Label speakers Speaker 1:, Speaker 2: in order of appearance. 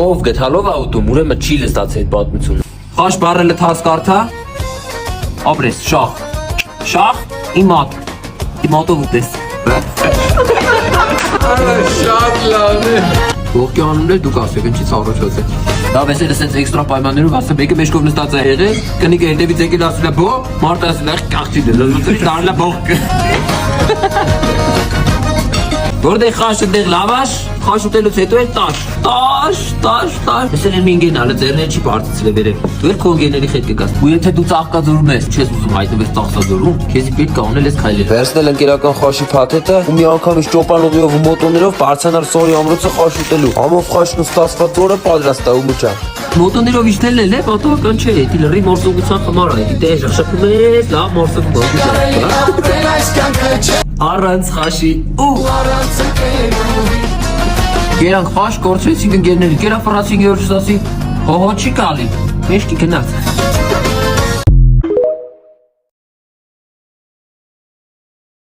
Speaker 1: Ով գտալով աուտում, ուրեմն չի լստացի այդ պատմությունը։ Խաշ բարելը թաս կարթա։ Ապրես, շախ, իմատով ուտես։
Speaker 2: Շատ լավ է։
Speaker 1: Ողջանում դուք ասեք, ինչի ծառոջոց է։ Դա վեսել ասենց էքստրա պայմաններով ասեմ, մեկը մեջքով նստած է եղել, կնիկը հետևից եկել ասել է բո, մարդը ասել է կաղցի դե, լոզուցրի դարել է բող։ Որտեղ խաշը դեղ լավաշ, խաշ ուտելուց հետո էլ տաշ։ Այսել են մի ինգենալը ձերներ չի բարձրացել է վերև։ Դու էլ քո ինգեների հետ կգաս։ Ու եթե դու ծաղկաձորում ես, չես ուզում հայտնվես ծաղկաձորում, քեզի պետք է անել ես քայլել։ Վերցնել ընկերական խաշի փաթեթը ու մի անգամից ճոպանուղիով ու մոտոներով բարձրանալ սորի ամրոցը խաշ ուտելու։ Ամով խաշն ու ստացված օրը պատրաստ է ու մուճա։ Մոտոներով իջնելն էլ է, պատահական չէ, դի լրի մորսողության խմար է, դե շփում ես, լավ մորսող առանց խաշի ու Երանք խաշ կորցրեցինք ընկերների, կերա ֆրանսի գեորգ ասի, հոհո չի կալի, մեջքի գնաց։